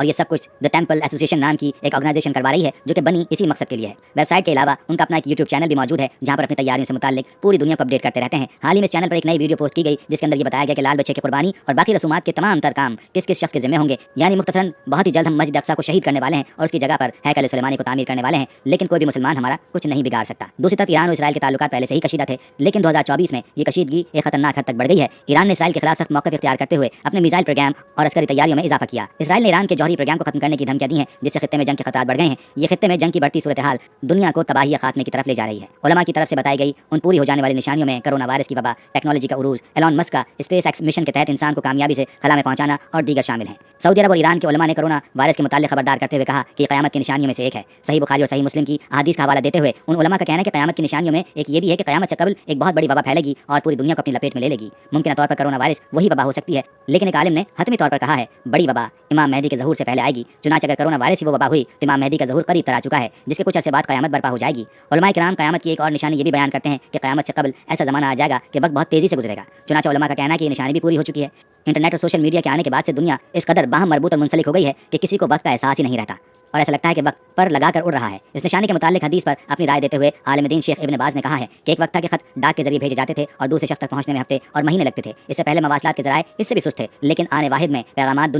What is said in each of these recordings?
اور یہ سب کچھ دا ٹیمپل ایسوسیشن نام کی ایک آرگنائزیشن کروا رہی ہے جو کہ بنی اسی مقصد کے لیے ہے۔ ویب سائٹ کے علاوہ ان کا اپنا ایک یوٹیوب چینل بھی موجود ہے جہاں پر اپنی تیاریوں سے متعلق پوری دنیا کو اپڈیٹ کرتے رہتے ہیں۔ حال ہی میں اس چینل پر ایک نئی ویڈیو پوسٹ کی گئی جس کے اندر یہ بتایا گیا کہ لال بچے کی قربانی اور باقی رسومات کے تمام تر کام کس کس شخص کے ذمہ ہوں گے، یعنی مختصراً بہت ہی جلد ہم مسجد اقصیٰ کو شہید کرنے والے ہیں اور اس کی جگہ پر ہیکل سلیمانی کو تعمیر کرنے والے ہیں، لیکن کوئی بھی مسلمان ہمارا کچھ نہیں بگاڑ سکتا۔ دوسری طرف ایران اور اسرائیل کے تعلقات پہلے سے ہی کشیدہ تھے، لیکن 2024 میں یہ کشیدگی ایک خطرناک حد تک بڑھ گئی ہے۔ ایران نے اسرائیل کے خلاف سخت موقف اختیار کرتے ہوئے اپنے میزائل پروگرام اور عسکری تیاریوں میں اضافہ کیا۔ اسرائیل نے ایران کے جوہری پروگرام کو ختم کرنے کی دھمکیاں دی ہیں جس سے خطے میں جنگ کے خطرات بڑھ گئے ہیں۔ یہ خطے میں جنگ کی بڑھتی صورتحال دنیا کو تباہی یا خاتمے کی طرف لے جا رہی ہے۔ علماء کی طرف سے بتائی گئی ان پوری ہو جانے والی نشانیوں میں کرونا وائرس کی وبا، ٹیکنالوجی کا عروج، ایلون مسک کا اسپیس ایکس مشن کے تحت انسان کو کامیابی سے خلا میں پہنچانا اور دیگر شامل ہیں۔ سعودی عرب اور ایران کے علماء نے کرونا وائرس کے متعلق خبردار کرتے ہوئے کہا کہ قیامت کی نشانیوں میں سے ایک ہے۔ صحیح بخاری اور صحیح مسلم کی احادیث کا حوالہ دیتے ہوئے ان علماء کا کہنا ہے کہ قیامت کی نشانیوں میں ایک یہ بھی ہے کہ قیامت سے قبل ایک بہت بڑی وبا پھیلے گی اور پوری دنیا کو اپنی لپیٹ میں لے لے گی۔ ممکنہ طور پر کرونا وائرس وہی وبا ہو سکتی ہے، لیکن ایک عالم نے حتمی طور پر کہا ہے بڑی وبا امام مہدی کے ظہور سے پہلے آئے گی۔ چنانچہ اگر کرونا وائرس ہی وہ وبا ہوئی تو امام مہدی کا ظہور قریب تر آ چکا ہے، جس کے کچھ عرصے بعد قیامت برپا ہو جائے گی۔ علماء کرام قیامت کی ایک اور نشانی یہ بھی بیان کرتے ہیں کہ قیامت سے قبل ایسا زمانہ آ جائے گا کہ وقت بہت تیزی سے گزرے گا۔ چنانچہ علماء کا کہنا ہے کہ یہ نشانی بھی پوری ہو چکی ہے۔ انٹرنیٹ اور سوشل میڈیا کے آنے کے بعد سے دنیا اس قدر باہم مربوط اور منسلک ہو گئی ہے کہ کسی کو وقت کا احساس ہی نہیں رہتا اور ایسا لگتا ہے کہ وقت پر لگا کر اڑ رہا ہے۔ اس نشانی کے متعلق حدیث پر اپنی رائے دیتے ہوئے عالم دین شیخ ابن باز نے کہا ہے کہ ایک وقت تھا کہ خط ڈاک کے ذریعے بھیجے جاتے تھے اور دوسرے شخص تک پہنچنے میں ہفتے اور مہینے لگتے تھے۔ اس سے پہلے مواصلات کے ذرائع اس سے بھی سست تھے، لیکن آنے واحد میں پیغامات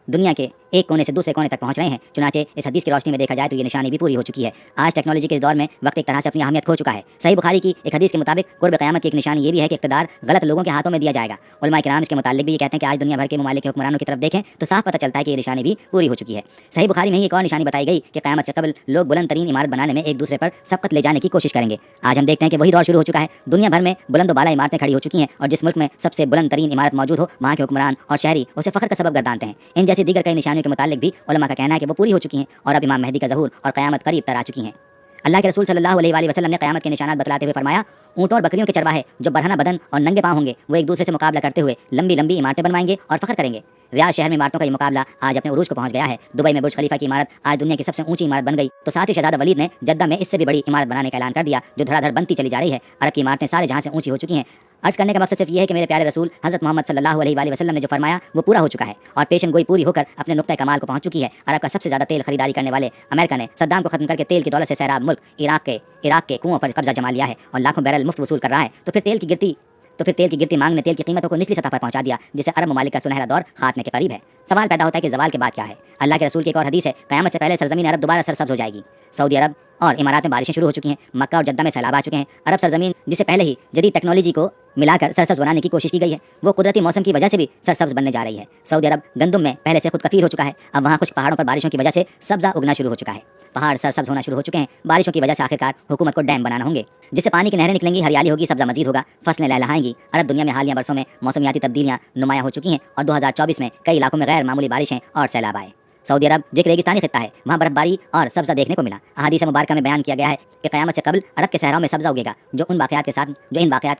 دنیا کے ایک کونے سے دوسرے کونے تک پہنچ رہے ہیں۔ چنانچہ اس حدیث کی روشنی میں دیکھا جائے تو یہ نشانی بھی پوری ہو چکی ہے۔ آج ٹیکنالوجی کے اس دور میں وقت ایک طرح سے اپنی اہمیت کھو چکا ہے۔ صحیح بخاری کی ایک حدیث کے مطابق قرب قیامت کی ایک نشانی یہ بھی ہے کہ اقتدار غلط لوگوں کے ہاتھوں میں دیا جائے گا۔ علماء کرام اس کے متعلق بھی یہ کہتے ہیں کہ آج دنیا بھر کے ممالک کے حکمرانوں کی طرف دیکھیں تو صاف پتہ چلتا ہے کہ یہ نشانی بھی پوری ہو چکی ہے۔ صحیح بخاری میں ہی ایک اور نشانی بتائی گئی کہ قیامت سے قبل لوگ بلند ترین عمارت بنانے میں ایک دوسرے پر سبقت لے جانے کی کوشش کریں گے۔ آج ہم دیکھتے ہیں کہ وہی دور شروع ہو چکا ہے۔ دنیا بھر میں بلند و بالا عمارتیں کھڑی ہو چکی ہیں اور جس ملک میں سب سے بلند ترین عمارت موجود ہو وہاں کے حکمران اور شہری اسے فخر کا سبب گردانتے ہیں۔ ان جیسی دیگر کئی نشانیوں کے متعلق بھی علماء کا کہنا ہے کہ وہ پوری ہو چکی ہیں اور اب امام مہدی کا ظہور اور قیامت قریب تر آ چکی ہیں۔ اللہ کے رسول صلی اللہ علیہ وآلہ وسلم نے قیامت کے نشانات بتلاتے ہوئے فرمایا، اونٹوں اور بکریوں کے چرواہے جو برہنہ بدن اور ننگے پاؤں ہوں گے وہ ایک دوسرے سے مقابلہ کرتے ہوئے لمبی لمبی عمارتیں بنوائیں گے اور فخر کریں گے۔ ریاض شہر میں عمارتوں کا یہ مقابلہ آج اپنے عروج کو پہنچ گیا ہے۔ دبئی میں برج خلیفہ کی عمارت آج دنیا کی سب سے اونچی عمارت بن گئی، تو ساتھ ہی شہزادہ ولید نے جدہ میں اس سے بھی بڑی عمارت بنانے کا اعلان کر دیا جو دھڑا دھڑ بنتی چلی جا رہی ہے۔ عرب کی عمارتیں سارے جہاں سے اونچی ہو چکی ہیں۔ عرض کرنے کا مقصد صرف یہ ہے کہ میرے پیارے رسول حضرت محمد صلی اللہ علیہ وآلہ وسلم نے جو فرمایا وہ پورا ہو چکا ہے اور پیشن گوئی پوری ہو کر اپنے نقطۂ کمال کو پہنچ چکی ہے۔ عرب کا سب سے زیادہ تیل خریداری کرنے والے امریکہ نے صدام کو ختم کر کے تیل کی دولت سے سیراب ملک عراق کے کنووں پر قبضہ جما لیا ہے اور لاکھوں بیرل مفت وصول کر رہا ہے۔ تو پھر تیل کی گرتی مانگ نے تیل کی قیمتوں کو نچلی سطح پر پہنچا دیا، جس سے عرب ممالک کا سنہرا دور خاتمے کے قریب ہے۔ سوال پیدا ہوتا ہے کہ زوال کے بعد کیا ہے؟ اللہ کے رسول کی ایک اور حدیث ہے، قیامت سے پہلے سرزمین عرب دوبارہ سرسبز ہو جائے گی۔ سعودی عرب اور امارات میں بارشیں شروع ہو چکی ہیں، مکہ اور جدہ میں سیلاب آ چکے ہیں۔ عرب سرزمین جسے پہلے ہی جدید ٹیکنالوجی کو ملا کر سرسبز بنانے کی کوشش کی گئی ہے، وہ قدرتی موسم کی وجہ سے بھی سرسبز بننے جا رہی ہے۔ سعودی عرب گندم میں پہلے سے خود کفیل ہو چکا ہے، اب وہاں کچھ پہاڑوں پر بارشوں کی وجہ سے سبزہ اگنا شروع ہو چکا ہے۔ پہاڑ سرسبز ہونا شروع ہو چکے ہیں، بارشوں کی وجہ سے آخرکار حکومت کو ڈیم بنانا ہوں گے جس سے پانی کی نہریں نکلیں گی، ہریالی ہوگی، سبزہ مزید ہوگا، فصلیں لہلہائیں گی۔ عرب دنیا میں حالیہ برسوں میں موسمیاتی تبدیلیاں نمایاں ہو چکی ہیں اور 2024 میں کئی علاقوں میں غیر معمولی بارشیں اور سیلاب آئے۔ سعودی عرب جو ایک ریگستانی خطہ ہے، وہاں برف باری اور سبزہ دیکھنے کو ملا۔ احادیث مبارکہ میں بیان کیا گیا ہے کہ قیامت سے قبل عرب کے صحراؤں میں سبزہ اگے گا جو ان واقعات کے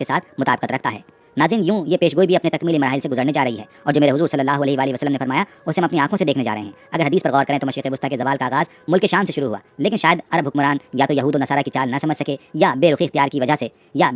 ساتھ مطابقت رکھتا ہے۔ ناظرین، یوں یہ پیشگوئی بھی اپنے تکمیلی مراحل سے گزرنے جا رہی ہے اور جو میرے حضور صلی اللہ علیہ وآلہ وسلم نے فرمایا اسے ہم اپنی آنکھوں سے دیکھنے جا رہے ہیں۔ اگر حدیث پر غور کریں تو مشرق وسطیٰ کے زوال کا آغاز ملک شام سے شروع ہوا، لیکن شاید عرب حکمران یا تو یہود و نصارہ کی چال نہ سمجھ سکے یا بے رخی اختیار کی وجہ سے یا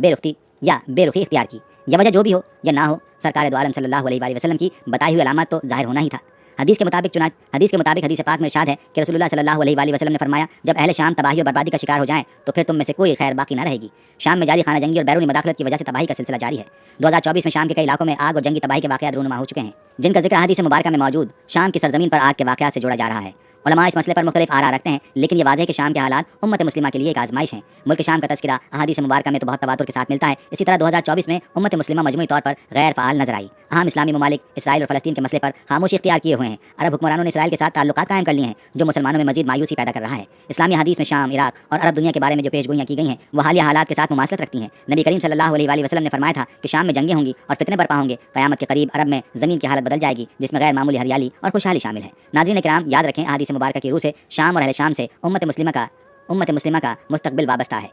وجہ جو بھی ہو یا نہ ہو، سرکار دو عالم صلی اللہ علیہ وآلہ وسلم کی بتائی ہوئی علامات تو ظاہر ہونا ہی تھا۔ حدیث کے مطابق حدیث پاک میں ارشاد ہے کہ رسول اللہ صلی اللہ علیہ وآلہ وسلم نے فرمایا، جب اہل شام تباہی اور بربادی کا شکار ہو جائیں تو پھر تم میں سے کوئی خیر باقی نہ رہے گی۔ شام میں جاری خانہ جنگی اور بیرونی مداخلت کی وجہ سے تباہی کا سلسلہ جاری ہے۔ 2024 میں شام کے کئی علاقوں میں آگ اور جنگی تباہی کے واقعات رونما ہو چکے ہیں، جن کا ذکر حدیث مبارکہ میں موجود شام کی سرزمین پر آگ کے واقعات سے جوڑا جا رہا ہے۔ علماء اس مسئلے پر مختلف آراء رکھتے ہیں، لیکن یہ واضح ہے کہ شام کے حالات امت مسلمہ کے لیے ایک آزمائش ہیں۔ ملک شام کا تذکرہ احادیث مبارکہ میں تو بہت تواتر کے ساتھ ملتا ہے، اسی طرح 2024 میں امت مسلمہ مجموعی طور پر غیر فعال نظر آئی۔ اہم اسلامی ممالک اسرائیل اور فلسطین کے مسئلے پر خاموشی اختیار کیے ہوئے ہیں۔ عرب حکمرانوں نے اسرائیل کے ساتھ تعلقات قائم کر لیے ہیں، جو مسلمانوں میں مزید مایوسی پیدا کر رہا ہے۔ اسلامی حدیث میں شام، عراق اور عرب دنیا کے بارے میں جو پیشگوئیاں کی گئی ہیں وہ حالیہ حالات کے ساتھ مماثلت رکھتی ہیں۔ نبی کریم صلی اللہ علیہ وآلہ وسلم نے فرمایا تھا کہ شام میں جنگیں ہوں گی اور فتنے برپا ہوں گے۔ قیامت کے قریب عرب میں زمین کی حالت بدل جائے گی جس میں غیر معمولی ہریالی اور خوشحالی شامل ہے۔ ناظرین کرام، یاد رکھیں احادیث مبارکہ کی روح سے شام اور اہل شام سے امت مسلمہ کا مستقبل وابستہ ہے۔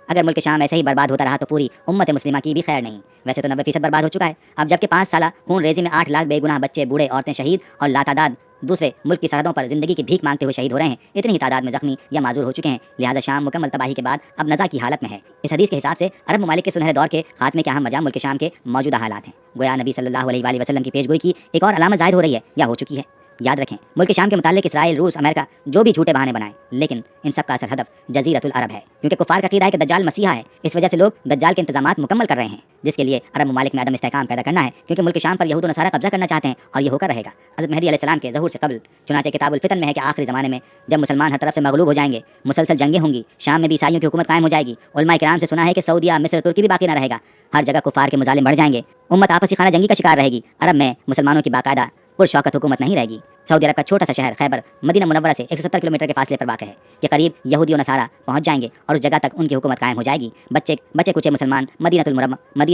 اگر ملک شام ایسے ہی برباد ہوتا رہا تو پوری امت مسلمہ کی بھی خیر نہیں۔ ویسے تو 90% برباد ہو چکا ہے، اب جبکہ 5 سالہ خون ریزی میں 8 لاکھ بے گناہ بچے، بوڑھے، عورتیں شہید اور لاتعداد دوسرے ملک کی سرحدوں پر زندگی کی بھیک مانگتے ہوئے شہید ہو رہے ہیں، اتنی ہی تعداد میں زخمی یا معذور ہو چکے ہیں۔ لہٰذا شام مکمل تباہی کے بعد اب نزا کی حالت میں ہے۔ اس حدیث کے حساب سے عرب ممالک کے سنہرے دور کے خاتمے کے اہم وجہ ملک شام کے موجودہ حالات ہیں۔ گویا نبی صلی اللہ علیہ وآلہ وسلم کی پیشگوئی کی ایک اور علامت ظاہر ہو رہی ہے یا ہو چکی ہے۔ یاد رکھیں ملک شام کے متعلق اسرائیل، روس، امریکہ جو بھی جھوٹے بہانے بنائیں، لیکن ان سب کا اصل ہدف جزیرۃ العرب ہے، کیونکہ کفار کا عقیدہ ہے کہ دجال مسیحا ہے۔ اس وجہ سے لوگ دجال کے انتظامات مکمل کر رہے ہیں، جس کے لیے عرب ممالک میں عدم استحکام پیدا کرنا ہے، کیونکہ ملک شام پر یہود و نصارہ قبضہ کرنا چاہتے ہیں، اور یہ ہو کر رہے گا حضرت مہدی علیہ السلام کے ظہور سے قبل۔ چنانچہ کتاب الفتن میں ہے کہ آخری زمانے میں جب مسلمان ہر طرف سے مغلوب ہو جائیں گے، مسلسل جنگیں ہوں گی، شام میں بھی عیسائیوں کی حکومت قائم ہو جائے گی۔ علماء کرام سے سنا ہے کہ سعودیہ، مصر، ترکی بھی باقی نہ رہے گا، ہر جگہ کفار کے مظالم بڑھ جائیں گے، امت آپسی خانہ جنگی کا شکار رہے گی، عرب میں مسلمانوں کی باقاعدہ پرشوکت حکومت نہیں رہے گی۔ سعودی عرب کا چھوٹا سا شہر خیبر مدینہ منورہ سے 170 کلومیٹر کے فاصلے پر واقع ہے، کہ قریب یہودی و نصارہ پہنچ جائیں گے اور اس جگہ تک ان کی حکومت قائم ہو جائے گی۔ بچے کچے مسلمان مدینہ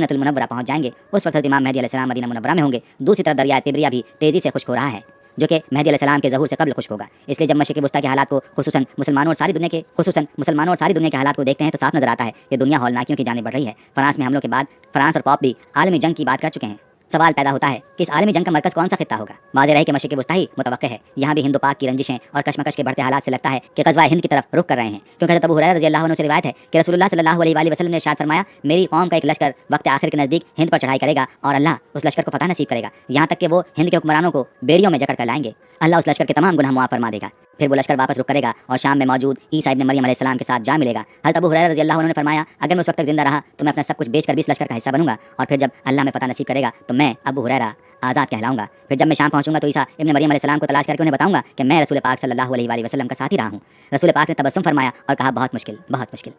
المنورہ پہنچ جائیں گے۔ اس وقت امام مہدی علیہ السلام مدینہ منورہ میں ہوں گے۔ دوسری طرف دریائے تبریہ بھی تیزی سے خشک ہو رہا ہے، جو کہ مہدی علیہ السلام کے ظہور سے قبل خشک ہوگا۔ اس لیے جب مشرق وسطیٰ کے حالات کو خصوصاً مسلمانوں اور ساری دنیا کے حالات کو دیکھتے ہیں تو صاف نظر آتا ہے کہ دنیا ہولناکیوں کی جانب بڑھ رہی ہے۔ فرانس میں حملوں کے بعد فرانس اور پوپ بھی عالمی جنگ کی بات کر چکے ہیں۔ سوال پیدا ہوتا ہے کہ اس عالمی جنگ کا مرکز کون سا خطہ ہوگا؟ واضح رہے کہ مشرق وسطیٰ ہی متوقع ہے۔ یہاں بھی ہند و پاک کی رنجشیں اور کشمکش کے بڑھتے حالات سے لگتا ہے کہ غزوہ ہند کی طرف رخ کر رہے ہیں، کیونکہ حضرت ابو ہریرہ رضی اللہ عنہ سے روایت ہے کہ رسول اللہ صلی اللہ علیہ وآلہ وسلم نے ارشاد فرمایا، میری قوم کا ایک لشکر وقت آخر کے نزدیک ہند پر چڑھائی کرے گا اور اللہ اس لشکر کو فتح نصیب کرے گا، یہاں تک کہ وہ ہند کے حکمرانوں کو بیڑیوں میں جکڑ کر لائیں گے۔ اللہ اس لشکر کے تمام گناہ معاف فرما دے گا، پھر وہ لشکر واپس رخ کرے گا اور شام میں موجود عیسیٰ ابن مریم علیہ السلام کے ساتھ جا ملے گا۔ حضرت ابو ہریرہ رضی اللہ عنہ نے فرمایا، اگر میں اس وقت تک زندہ رہا تو میں اپنا سب کچھ بیچ کر بھی اس لشکر کا حصہ بنوں گا، اور پھر جب اللہ میں فتح نصیب کرے گا تو میں ابو ہریرہ آزاد کہلاؤں گا۔ پھر جب میں شام پہنچوں گا تو عیسیٰ ابن مریم علیہ السلام کو تلاش کر کے انہیں بتاؤں گا کہ میں رسول پاک صلی اللہ علیہ وآلہ وسلم کا ساتھی رہا ہوں۔ رسول پاک نے تبسم فرمایا اور کہا، بہت مشکل، بہت مشکل۔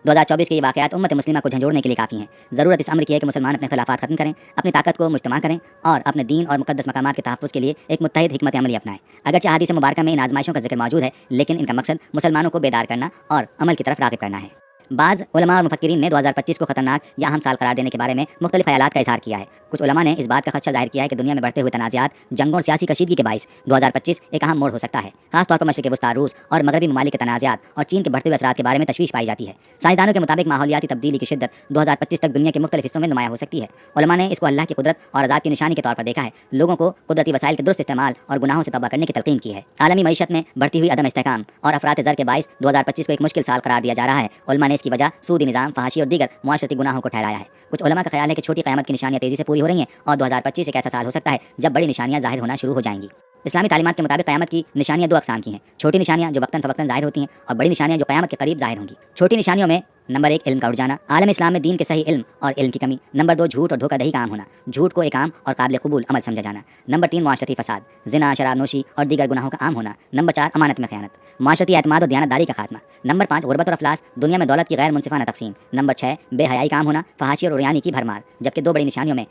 2024 کے یہ واقعات امت مسلمہ کو جھنجھوڑنے کے لیے کافی ہیں۔ ضرورت اس امر کی ہے کہ مسلمان اپنے خلافات ختم کریں، اپنی طاقت کو مجتمع کریں اور اپنے دین اور مقدس مقامات کے تحفظ کے لیے ایک متحد حکمت عملی اپنائیں۔ اگرچہ احادیث مبارکہ میں ان آزمائشوں کا ذکر موجود ہے، لیکن ان کا مقصد مسلمانوں کو بیدار کرنا اور عمل کی طرف راغب کرنا ہے۔ بعض علماء اور مفکرین نے 2025 کو خطرناک یا اہم سال قرار دینے کے بارے میں مختلف خیالات کا اظہار کیا ہے۔ کچھ علماء نے اس بات کا خدشہ ظاہر کیا ہے کہ دنیا میں بڑھتے ہوئے تنازعات، جنگوں اور سیاسی کشیدگی کے باعث 2025 ایک اہم موڑ ہو سکتا ہے۔ خاص طور پر مشرق وسطیٰ، روس اور مغربی ممالک کے تنازعات اور چین کے بڑھتے ہوئے اثرات کے بارے میں تشویش پائی جاتی ہے۔ سائنسدانوں کے مطابق ماحولیاتی تبدیلی کی شدت 2025 تک دنیا کے مختلف حصوں میں نمایاں ہو سکتی ہے۔ علماء نے اس کو اللہ کی قدرت اور عذاب کی نشانی کے طور پر دیکھا ہے۔ لوگوں کو قدرتی وسائل کے درست استعمال اور گناہوں سے توبہ کرنے کی تلقین کی ہے۔ عالمی معیشت میں بڑھتی ہوئی عدم استحکام اور افراط زر کے باعث 2025 کو ایک مشکل سال قرار دیا جا رہا ہے۔ علماء نے اس کی وجہ سودی نظام، فحاشی اور دیگر معاشرتی گناہوں کو ٹھہرایا ہے۔ کچھ علماء کا خیال ہے کہ چھوٹی قیامت کی نشانیاں تیزی سے پوری ہو رہی ہیں اور 2025 ایک ایسا سال ہو سکتا ہے جب بڑی نشانیاں ظاہر ہونا شروع ہو جائیں گی۔ اسلامی تعلیمات کے مطابق قیامت کی نشانیاں دو اقسام کی ہیں، چھوٹی نشانیاں جو وقتاً فوقتاً ظاہر ہوتی ہیں، اور بڑی نشانیاں جو قیامت کے قریب ظاہر ہوں گی۔ چھوٹی نشانیوں میں نمبر 1 علم کا اٹھ جانا، عالم اسلام میں دین کے صحیح علم اور علم کی کمی۔ نمبر 2 جھوٹ اور دھوکہ دہی کا عام ہونا، جھوٹ کو ایک عام اور قابل قبول عمل سمجھا جانا۔ نمبر 3 معاشرتی فساد، زنا، شراب نوشی اور دیگر گناہوں کا عام ہونا۔ نمبر 4 امانت میں خیانت، معاشرتی اعتماد اور دیانت داری کا خاتمہ۔ نمبر 5 غربت اور افلاس، دنیا میں دولت کی غیر منصفانہ تقسیم۔ نمبر 6 بے حیائی کا عام ہونا، فحاشی اور عریانی کی بھرمار۔ جبکہ دو بڑی نشانیوں میں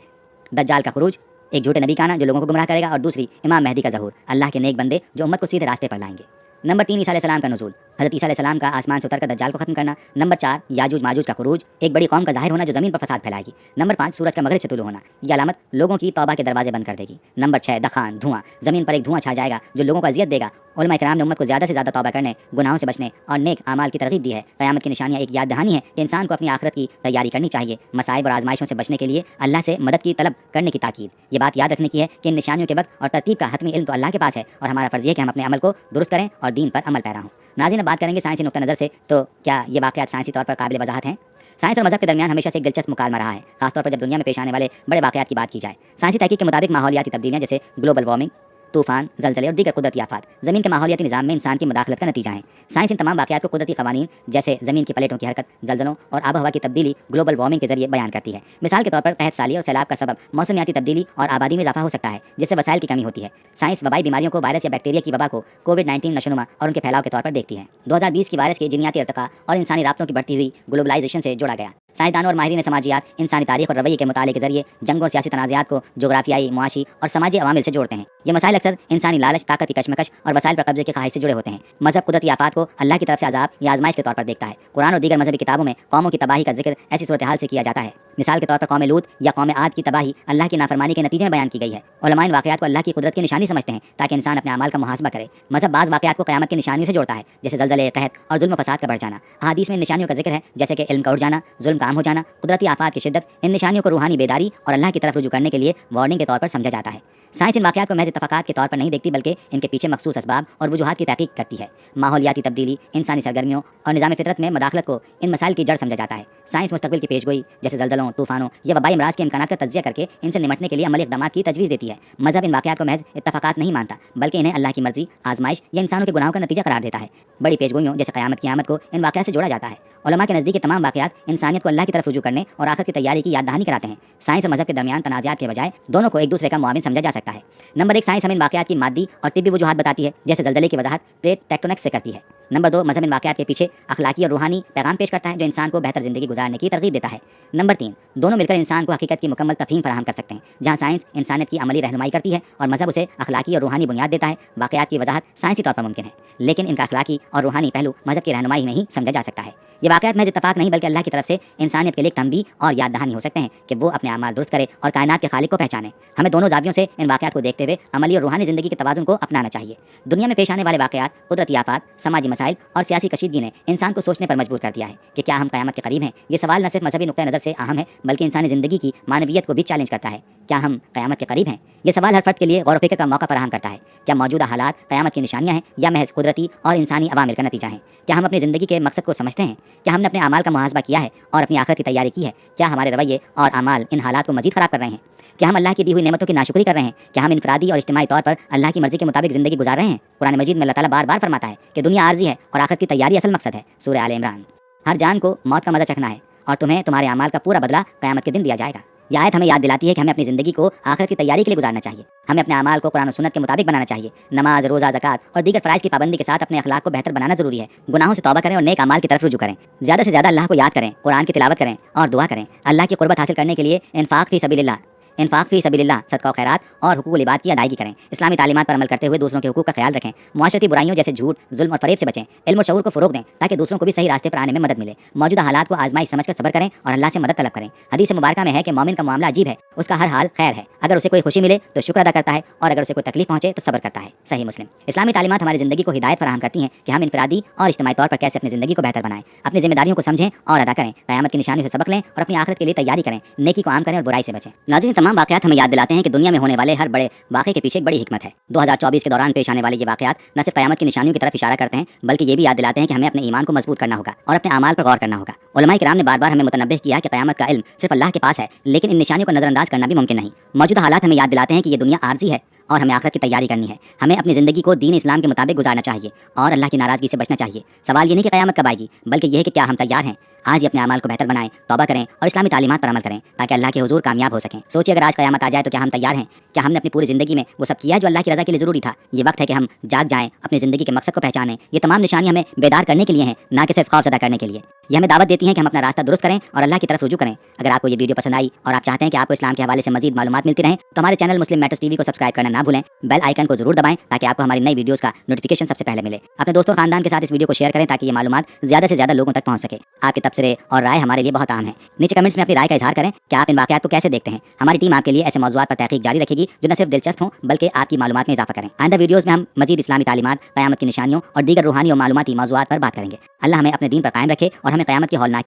دجال کا خروج، ایک جھوٹے نبی کا آنا جو لوگوں کو گمراہ کرے گا، اور دوسری امام مہدی کا ظہور، اللہ کے نیک بندے جو امت کو سیدھے راستے پر لائیں گے۔ نمبر 3 عیسیٰ علیہ السلام کا نزول، حضرت عیسیٰ علیہ السلام کا آسمان سے اتر کر دجال کو ختم کرنا۔ نمبر 4 یاجوج ماجوج کا خروج، ایک بڑی قوم کا ظاہر ہونا جو زمین پر فساد پھیلائے گی۔ نمبر 5 سورج کا مغرب سے طلوع ہونا، یہ علامت لوگوں کی توبہ کے دروازے بند کر دے گی۔ نمبر 6 دخان، دھواں، زمین پر ایک دھواں چھا جائے گا جو لوگوں کو اذیت دے گا۔ علماء کرام نے امت کو زیادہ سے زیادہ توبہ کرنے، گناہوں سے بچنے اور نیک اعمال کی ترغیب دی ہے۔ قیامت کی نشانیاں ایک یاد دہانی ہے کہ انسان کو اپنی آخرت کی تیاری کرنی چاہیے۔ مصائب اور آزمائشوں سے بچنے کے لیے اللہ سے مدد کی طلب کرنے کی تاکید۔ یہ بات یاد رکھنے کی ہے کہ ان نشانیوں کے وقت اور ترتیب کا حتمی علم تو اللہ کے پاس ہے، اور ہمارا فرض یہ ہے کہ ہم اپنے عمل کو درست کریں اور دین پر عمل پیرا ہوں۔ ناظرین، اب بات کریں گے سائنسی نقطہ نظر سے، تو کیا یہ واقعات سائنسی طور پر قابل وضاحت ہیں؟ سائنس اور مذہب کے درمیان ہمیشہ سے ایک دلچسپ مکالمہ رہا ہے، خاص طور پر جب دنیا میں پیش آنے والے بڑے واقعات کی بات کی جائے۔ سائنسی تحقیق کے مطابق ماحولیاتی تبدیلیاں جیسے گلوبل وارمنگ، طوفان، زلزلے اور دیگر قدرتی آفات زمین کے ماحولیاتی نظام میں انسان کی مداخلت کا نتیجہ ہیں۔ سائنس ان تمام واقعات کو قدرتی قوانین جیسے زمین کی پلیٹوں کی حرکت، زلزلوں اور آب و ہوا کی تبدیلی گلوبل وارمنگ کے ذریعے بیان کرتی ہے۔ مثال کے طور پر قحط سالی اور سیلاب کا سبب موسمیاتی تبدیلی اور آبادی میں اضافہ ہو سکتا ہے، جس سے وسائل کی کمی ہوتی ہے۔ سائنس وبائی بیماریوں کو وائرس یا بیکٹیریا کی وبا کو کووڈ-19 نشوونما اور ان کے پھیلاؤ کے طور پر دیکھتی ہے۔ 2020 کی وائرس کے جینیاتی ارتقاء اور انسانی رابطوں کی بڑھتی ہوئی گلوبلائزیشن سے جوڑا گیا۔ سائنسدانوں اور ماہرین سماجیات انسانی تاریخ اور رویے کے مطالعے کے ذریعے جنگوں اور سیاسی تنازعات کو جغرافیائی، معاشی اور سماجی عوامل سے جوڑتے ہیں۔ یہ مسائل اکثر انسانی لالچ، طاقت کی کشمکش اور وسائل پر قبضے کی خواہش سے جڑے ہوتے ہیں۔ مذہب قدرتی آفات کو اللہ کی طرف سے عذاب یا آزمائش کے طور پر دیکھتا ہے۔ قرآن اور دیگر مذہبی کتابوں میں قوموں کی تباہی کا ذکر ایسی صورتحال سے کیا جاتا ہے۔ مثال کے طور پر قوم لوط یا قوم عاد کی تباہی اللہ کی نافرمانی کے نتیجے میں بیان کی گئی ہے۔ علماء ان واقعات کو اللہ کی قدرت کی نشانی سمجھتے ہیں تاکہ انسان اپنے اعمال کا محاسبہ کرے۔ مذہب بعض واقعات کو قیامت کی نشانیوں سے جوڑتا ہے، جیسے زلزلے، قحط اور ظلم و فساد کا بڑھ جانا۔ احادیث میں ان نشانیوں کا ذکر ہے، جیسے کہ علم کا اٹھ جانا، ظلم کا عام ہو جانا، قدرتی آفات کی شدت۔ ان نشانیوں کو روحانی بیداری اور اللہ کی طرف رجوع کرنے کے لیے وارننگ کے طور پر سمجھا جاتا ہے۔ سائنس ان واقعات کو محض اتفاقات کے طور پر نہیں دیکھتی، بلکہ ان کے پیچھے مخصوص اسباب اور وجوہات کی تحقیق کرتی ہے۔ ماحولیاتی تبدیلی، انسانی سرگرمیوں اور نظام فطرت میں مداخلت کو ان مسائل کی جڑ سمجھا جاتا ہے۔ سائنس مستقبل کی پیشگوئی جیسے زلزلوں، باڑھوں، طوفانوں یا وبائی امراض کے امکانات کا تجزیہ کر کے ان سے نمٹنے کے لیے عملی اقدامات کی تجویز دیتی ہے۔ مذہب ان واقعات کو محض اتفاقات نہیں مانتا، بلکہ انہیں اللہ کی مرضی، آزمائش یا انسانوں کے گناہوں کا نتیجہ قرار دیتا ہے۔ بڑی پیشگوئیوں جیسے قیامت کی آمد کو ان واقعات سے جوڑا جاتا ہے۔ علماء کے نزدیک یہ تمام واقعات انسانیت کو اللہ کی طرف رجوع کرنے اور آخرت کی تیاری کی یاد دہانی کراتے ہیں۔ سائنس اور مذہب کے درمیان تنازعات کے بجائے دونوں کو ایک دوسرے کا معاون سمجھا جا سکتا ہے۔ نمبر 1، سائنس ہمیں ان واقعات کی مادی اور طبی وجوہات بتاتی ہے، جیسے زلزلے کی وضاحت پلیٹ ٹیکٹونکس سے کرتی ہے۔ نمبر 2، مذہب ان واقعات کے پیچھے اخلاقی اور روحانی پیغام پیش کرتا ہے، جو انسان کو بہتر زندگی گزارنے کی ترغیب دیتا ہے۔ نمبر 3، دونوں مل کر انسان کو حقیقت کی مکمل تفہیم فراہم کر سکتے ہیں۔ جہاں سائنس انسانیت کی عملی رہنمائی کرتی ہے اور مذہب اسے اخلاقی اور روحانی بنیاد دیتا ہے، واقعات کی وضاحت سائنسی طور پر ممکن ہے، لیکن ان کا اخلاقی اور روحانی پہلو مذہب کی رہنمائی میں ہی سمجھا جا سکتا ہے۔ یہ واقعات محض اتفاق نہیں بلکہ اللہ کی طرف سے انسانیت کے لیے ایک تنبیہ اور یاد دہانی ہو سکتے ہیں کہ وہ اپنے اعمال درست کرے اور کائنات کے خالق کو پہچانے۔ ہمیں دونوں زاویوں سے ان واقعات کو دیکھتے ہوئے عملی اور روحانی زندگی کے توازن کو اپنانا چاہیے۔ دنیا میں پیش آنے والے واقعات، قدرتی آفات، سماجی مسائل اور سیاسی کشیدگی نے انسان کو سوچنے پر مجبور کر دیا ہے کہ کیا ہم قیامت کے قریب ہیں۔ یہ سوال نہ صرف مذہبی نقطہ نظر سے اہم ہے بلکہ انسانی زندگی کی معنویت کو بھی چیلنج کرتا ہے۔ کیا ہم قیامت کے قریب ہیں؟ یہ سوال ہر فرد کے لیے غور و فکر کا موقع فراہم کرتا ہے۔ کیا موجودہ حالات قیامت کی نشانیاں ہیں یا محض قدرتی اور انسانی عوامل کا نتیجہ ہیں؟ کیا ہم اپنی زندگی کے مقصد کو سمجھتے ہیں؟ کیا ہم نے اپنے اعمال کا محاسبہ کیا ہے اور اپنی آخرت کی تیاری کی ہے؟ کیا ہمارے رویے اور اعمال ان حالات کو مزید خراب کر رہے ہیں؟ کیا ہم اللہ کی دی ہوئی نعمتوں کی ناشکری کر رہے ہیں؟ کیا ہم انفرادی اور اجتماعی طور پر اللہ کی مرضی کے مطابق زندگی گزار رہے ہیں؟ قرآن مجید میں اللہ تعالیٰ بار بار فرماتا ہے کہ دنیا عارضی ہے اور آخرت کی تیاری اصل مقصد ہے۔ سورہ آل عمران۔ ہر جان کو موت کا مزہ چکھنا ہے اور تمہیں تمہارے اعمال کا پورا بدلہ قیامت کے دن دیا جائے گا۔ یہ آیت ہمیں یاد دلاتی ہے کہ ہمیں اپنی زندگی کو آخرت کی تیاری کے لیے گزارنا چاہیے۔ ہمیں اپنے اعمال کو قرآن و سنت کے مطابق بنانا چاہیے۔ نماز، روزہ، زکوٰۃ اور دیگر فرائض کی پابندی کے ساتھ اپنے اخلاق کو بہتر بنانا ضروری ہے۔ گناہوں سے توبہ کریں اور نیک اعمال کی طرف رجوع کریں۔ زیادہ سے زیادہ اللہ کو یاد کریں، قرآن کی تلاوت کریں اور دعا کریں۔ اللہ کی قربت حاصل کرنے کے لیے انفاق فی سبیل اللہ، صدقہ و خیرات اور حقوق العباد کی ادائیگی کریں۔ اسلامی تعلیمات پر عمل کرتے ہوئے دوسروں کے حقوق کا خیال رکھیں۔ معاشرتی برائیوں جیسے جھوٹ، ظلم اور فریب سے بچیں۔ علم و شعور کو فروغ دیں تاکہ دوسروں کو بھی صحیح راستے پر آنے میں مدد ملے۔ موجودہ حالات کو آزمائش سمجھ کر صبر کریں اور اللہ سے مدد طلب کریں۔ حدیث مبارکہ میں ہے کہ مومن کا معاملہ عجیب ہے، اس کا ہر حال خیر ہے۔ اگر اسے کوئی خوشی ملے تو شکر ادا کرتا ہے اور اگر اسے کوئی تکلیف پہنچے تو صبر کرتا ہے۔ صحیح مسلم۔ اسلامی تعلیمات ہماری زندگی کو ہدایت فراہم کرتی ہیں کہ ہم انفرادی اور اجتماعی طور پر کیسے اپنی زندگی کو بہتر بنائیں، اپنی ذمہ داریوں کو سمجھیں اور ادا کریں، قیامت کی نشانیوں سے سبق لیں اور اپنی آخرت کے لیے تیاری کریں، نیکی کو عام کریں اور برائی سے بچیں۔ ناظرین، تمام واقعات ہمیں یاد دلاتے ہیں کہ دنیا میں ہونے والے ہر بڑے واقعے کے پیچھے ایک بڑی حکمت ہے۔ 2024 کے دوران پیش آنے والے یہ واقعات نہ صرف قیامت کی نشانیوں کی طرف اشارہ کرتے ہیں بلکہ یہ بھی یاد دلاتے ہیں کہ ہمیں اپنے ایمان کو مضبوط کرنا ہوگا اور اپنے اعمال پر غور کرنا ہوگا۔ علماء کرام نے بار بار ہمیں متنبہ کیا کہ قیامت کا علم صرف اللہ کے پاس ہے، لیکن ان نشانیوں کو نظر انداز کرنا بھی ممکن نہیں۔ موجودہ حالات ہمیں یاد دلاتے ہیں کہ یہ دنیا عارضی ہے اور ہمیں آخرت کی تیاری کرنی ہے۔ ہمیں اپنی زندگی کو دین اسلام کے مطابق گزارنا چاہیے اور اللہ کی ناراضگی سے بچنا چاہیے۔ سوال یہ نہیں کہ قیامت کب آئے گی بلکہ یہ ہے کہ کیا ہم تیار ہیں۔ آج ہی اپنے اعمال کو بہتر بنائیں، توبہ کریں اور اسلامی تعلیمات پر عمل کریں تاکہ اللہ کے حضور کامیاب ہو سکیں۔ سوچیے اگر آج قیامت آ جائے تو کیا ہم تیار ہیں؟ کیا ہم نے اپنی پوری زندگی میں وہ سب کیا ہے جو اللہ کی رضا کے لیے ضروری تھا؟ یہ وقت ہے کہ ہم جاگ جائیں، اپنی زندگی کے مقصد کو پہچانیں۔ یہ تمام نشانیاں ہمیں بیدار کرنے کے لیے ہیں، نہ کہ صرف خوف زدہ کرنے کے لیے۔ یہ ہمیں دعوت دیتی ہیں کہ ہم اپنا راستہ درست کریں اور اللہ کی طرف رجوع کریں۔ اگر آپ کو یہ ویڈیو پسند آئی اور آپ چاہتے ہیں کہ آپ کو اسلام کے حوالے سے مزید معلومات ملتی رہیں تو ہمارے چینل مسلم میٹرز ٹی وی کو سبسکرائب کرنا نہ بھولیں، بیل آئیکن کو ضرور دبائیں تاکہ آپ کو ہماری نئی ویڈیوز کا نوٹیفیکیشن سب سے پہلے ملے۔ اپنے دوستوں اور خاندان کے ساتھ اس ویڈیو کو شیئر کریں تاکہ یہ معلومات زیادہ سے زیادہ لوگوں تک پہنچ سکے۔ آپ کے تبصرے اور رائے ہمارے لیے بہت اہم ہیں۔ نیچے کمنٹس میں اپنی رائے کا اظہار کریں کہ آپ ان واقعات کو کیسے دیکھتے ہیں۔ ہماری ٹیم آپ کے لیے ایسے موضوعات پر تحقیق جاری رکھے گی جو نہ صرف دلچسپ ہوں بلکہ آپ کی معلومات میں اضافہ کریں۔ آئندہ ویڈیوز میں ہم مزید اسلامی تعلیمات، قیامت کی نشانیوں اور دیگر روحانی اور معلوماتی موضوعات پر بات کریں گے۔ اللہ ہمیں اپنے دین پر قائم رکھے اور ہمیں قیامت کی ہولناک